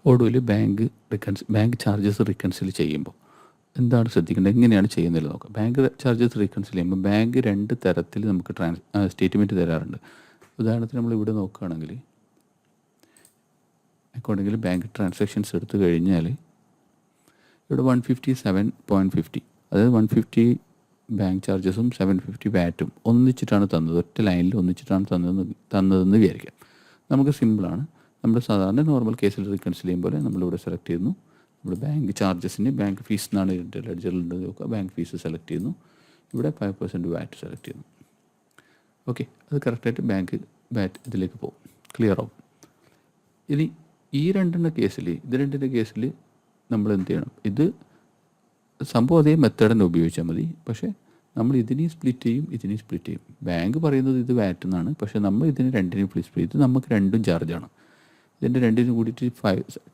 ഒടുവിൽ bank charges റീകൺസിൽ ചെയ്യുമ്പോൾ എന്താണ് ശ്രദ്ധിക്കേണ്ടത്, എങ്ങനെയാണ് ചെയ്യുന്നത് നോക്കാം. ബാങ്ക് ചാർജസ് റീകൺസിൽ ചെയ്യുമ്പോൾ ബാങ്ക് 2 തരത്തിൽ നമുക്ക് സ്റ്റേറ്റ്മെൻറ്റ് തരാറുണ്ട്. ഉദാഹരണത്തിന് നമ്മളിവിടെ നോക്കുകയാണെങ്കിൽ അക്കൗണ്ടെങ്കിൽ ബാങ്ക് ട്രാൻസാക്ഷൻസ് എടുത്തു കഴിഞ്ഞാൽ ഇവിടെ 157.50, അതായത് 150 ബാങ്ക് ചാർജസും 750 വാറ്റും ഒന്നിച്ചിട്ടാണ് തന്നത്, ഒറ്റ ലൈനിൽ ഒന്നിച്ചിട്ടാണ് തന്നതെന്ന് വിചാരിക്കാം. നമുക്ക് സിമ്പിളാണ്. നമ്മൾ സാധാരണ നോർമൽ കേസിൽ റീകൺസിൽ ചെയ്യും പോലെ നമ്മളിവിടെ സെലക്ട് ചെയ്യുന്നു. നമ്മൾ ബാങ്ക് ചാർജസിന് ബാങ്ക് ഫീസ് എന്നാണ് ഇതിൻ്റെ ലെഡ്ജറിലുണ്ട് നോക്കുക. ബാങ്ക് ഫീസ് സെലക്ട് ചെയ്യുന്നു. ഇവിടെ 5% വാറ്റ് സെലക്ട് ചെയ്യുന്നു. ഓക്കെ, അത് കറക്റ്റായിട്ട് ബാങ്ക് വാറ്റ് ഇതിലേക്ക് പോകും, ക്ലിയർ ആവും. ഇനി ഈ രണ്ടിൻ്റെ കേസിൽ നമ്മൾ എന്ത് ചെയ്യണം, ഇത് സംഭവം അതേ മെത്തേഡ് തന്നെ ഉപയോഗിച്ചാൽ മതി. പക്ഷേ നമ്മൾ ഇതിനെയും സ്പ്ലിറ്റ് ചെയ്യും. ബാങ്ക് പറയുന്നത് ഇത് വാറ്റ് എന്നാണ്, പക്ഷേ നമ്മൾ ഇതിന് രണ്ടിനെയും സ്പ്ലിറ്റ് ചെയ്ത് നമുക്ക് രണ്ടും ചാർജാണ്. ഇതിൻ്റെ രണ്ടിനും കൂടിയിട്ട്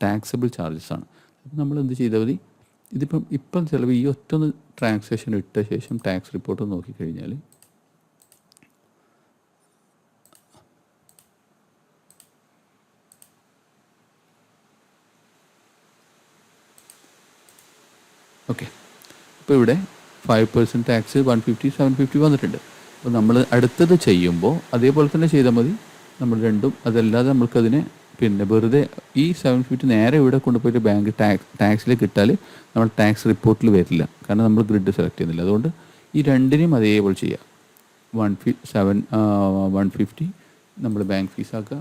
ടാക്സബിൾ ചാർജസ് ആണ്. അപ്പം നമ്മൾ എന്ത് ചെയ്താൽ മതി, ഇപ്പം ചിലവ് ഈ ഒറ്റൊന്ന് ട്രാൻസാക്ഷൻ ഇട്ട ശേഷം ടാക്സ് റിപ്പോർട്ട് നോക്കിക്കഴിഞ്ഞാൽ ഓക്കെ, ഇപ്പോൾ ഇവിടെ 5% ടാക്സ് 150 750 വന്നിട്ടുണ്ട്. അപ്പോൾ നമ്മൾ അടുത്തത് ചെയ്യുമ്പോൾ അതേപോലെ തന്നെ ചെയ്താൽ മതി. നമ്മൾ രണ്ടും അതല്ലാതെ നമ്മൾക്കതിനെ വെറുതെ ഈ 750 നേരെ ഇവിടെ കൊണ്ടുപോയിട്ട് ബാങ്ക് ടാക്സിലേക്ക് ഇട്ടാൽ നമ്മൾ ടാക്സ് റിപ്പോർട്ടിൽ വരില്ല, കാരണം നമ്മൾ ഗ്രിഡ് സെലക്ട് ചെയ്യുന്നില്ല. അതുകൊണ്ട് ഈ രണ്ടിനെയും അതേപോലെ ചെയ്യാം. 150 നമ്മൾ ബാങ്ക് ഫീസാക്കുക.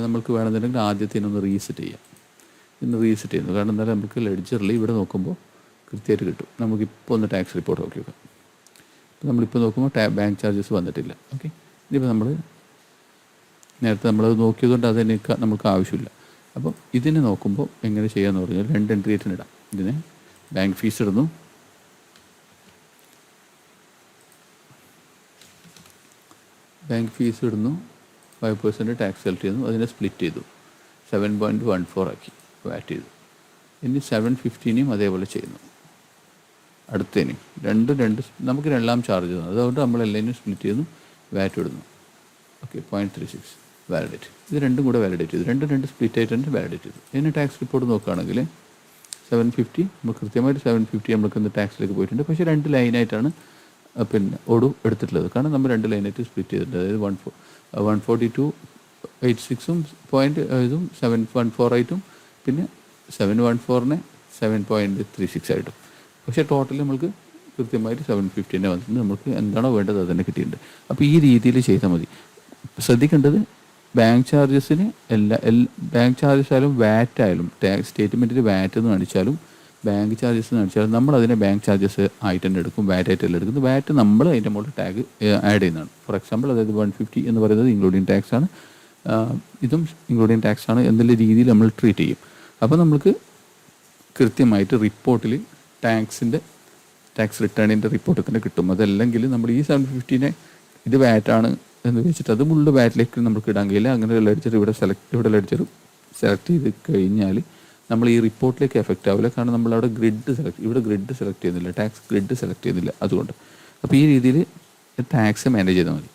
നമ്മൾക്ക് വേണമെന്നുണ്ടെങ്കിൽ ആദ്യത്തേനൊന്ന് റീസെറ്റ് ചെയ്യാം. ചെയ്യുന്നു, കാരണം എന്തായാലും നമുക്ക് ലെഡ്ജറിൽ ഇവിടെ നോക്കുമ്പോൾ കൃത്യമായിട്ട് കിട്ടും. നമുക്കിപ്പോൾ ഒന്ന് ടാക്സ് റിപ്പോർട്ട് നോക്കി നോക്കാം. നമ്മളിപ്പോൾ നോക്കുമ്പോൾ ബാങ്ക് ചാർജസ് വന്നിട്ടില്ല. ഓക്കെ, ഇനിയിപ്പോൾ നമ്മൾ നേരത്തെ നമ്മളത് നോക്കിയതുകൊണ്ട് അതിനൊക്കെ നമുക്ക് ആവശ്യമില്ല. അപ്പം ഇതിനെ നോക്കുമ്പോൾ എങ്ങനെ ചെയ്യാമെന്ന് പറഞ്ഞാൽ 2 എൻട്രി ആയിട്ട് ഇടാം. ഇതിനെ ബാങ്ക് ഫീസ് ഇടുന്നു, ബാങ്ക് ഫീസ് ഇടുന്നു, 5% ടാക്സ് സെലക്ട് ചെയ്യുന്നു, അതിനെ സ്പ്ലിറ്റ് ചെയ്തു, 7.14 ആക്കി വാറ്റ് ചെയ്തു. ഇനി 750നെയും അതേപോലെ ചെയ്യുന്നു. അടുത്തതിനും രണ്ട് നമുക്ക് രണ്ടാം ചാർജ് തന്നു, അതുകൊണ്ട് നമ്മൾ എല്ലാവരും സ്പ്ലിറ്റ് ചെയ്യുന്നു, വാറ്റ് ഇടുന്നു. Okay, 0.36 validate. ഇത് രണ്ടും കൂടെ വാലിഡേറ്റ് ചെയ്തു, രണ്ട് സ്പ്ലിറ്റ് ആയിട്ട് തന്നെ വാലിഡേറ്റ് ചെയ്തു. ഇതിന് ടാക്സ് റിപ്പോർട്ട് നോക്കുകയാണെങ്കിൽ 750 നമ്മൾ കൃത്യമായിട്ട് 750 നമ്മൾക്ക് ടാക്സിലേക്ക് പോയിട്ടുണ്ട്. പക്ഷേ 2 ലൈനായിട്ടാണ് ഒടു എടുത്തിട്ടുള്ളത്, കാരണം നമ്മൾ 2 ലൈനായിട്ട് സ്പ്ലിറ്റ് ചെയ്തിട്ടുണ്ട്. അതായത് 142.86 ഇതും 714 ആയിട്ടും പിന്നെ 714നെ 7.36 ആയിട്ടും. പക്ഷേ ടോട്ടൽ നമ്മൾക്ക് കൃത്യമായിട്ട് 750 തന്നെ വന്നിട്ടുണ്ട്. നമുക്ക് എന്താണോ വേണ്ടത് അത് തന്നെ കിട്ടിയിട്ടുണ്ട്. അപ്പോൾ ഈ രീതിയിൽ ചെയ്താൽ മതി. ശ്രദ്ധിക്കേണ്ടത്, ബാങ്ക് ചാർജസിന് ബാങ്ക് ചാർജസ് ആയാലും വാറ്റ് ആയാലും ടാക്സ് സ്റ്റേറ്റ്മെൻറ്റിൽ വാറ്റ് എന്ന് കാണിച്ചാലും ബാങ്ക് ചാർജസ് എന്ന് കാണിച്ചാലും നമ്മൾ അതിനെ ബാങ്ക് ചാർജസ് ആയിട്ട് തന്നെ എടുക്കും, വാറ്റ് ആയിട്ടല്ല എടുക്കുന്നത്. വാറ്റ് നമ്മൾ അതിൻ്റെ മുകളിൽ ടാഗ് ആഡ് ചെയ്യുന്നതാണ്. ഫോർ എക്സാമ്പിൾ, അതായത് 150 എന്ന് പറയുന്നത് ഇൻക്ലൂഡിങ് ടാക്സ് ആണ്, ഇതും ഇൻക്ലൂഡിങ് ടാക്സ് ആണ് എന്നുള്ള രീതിയിൽ നമ്മൾ ട്രീറ്റ് ചെയ്യും. അപ്പോൾ നമുക്ക് കൃത്യമായിട്ട് റിപ്പോർട്ടിൽ ടാക്സ് റിട്ടേണിൻ്റെ റിപ്പോർട്ട് തന്നെ കിട്ടും. അതല്ലെങ്കിൽ നമ്മൾ ഈ 750നെ ഇത് വാറ്റാണ് എന്ന് വെച്ചിട്ട് അത് മുകളിൽ വാറ്റിലേക്ക് നമുക്ക് ഇടാൻ കഴിയില്ല. അങ്ങനെ ലെഡ്ജർ ഇവിടെ ലെഡ്ജർ സെലക്ട് ചെയ്ത് കഴിഞ്ഞാൽ നമ്മൾ ഈ റിപ്പോർട്ടിലേക്ക് എഫക്റ്റ് ആവില്ല, കാരണം നമ്മളവിടെ ഗ്രിഡ് സെലക്ട് ചെയ്യുന്നില്ല, ടാക്സ് ഗ്രിഡ് സെലക്ട് ചെയ്യുന്നില്ല. അതുകൊണ്ട് അപ്പോൾ ഈ രീതിയിൽ ടാക്സ് മാനേജ് ചെയ്താൽ മതി.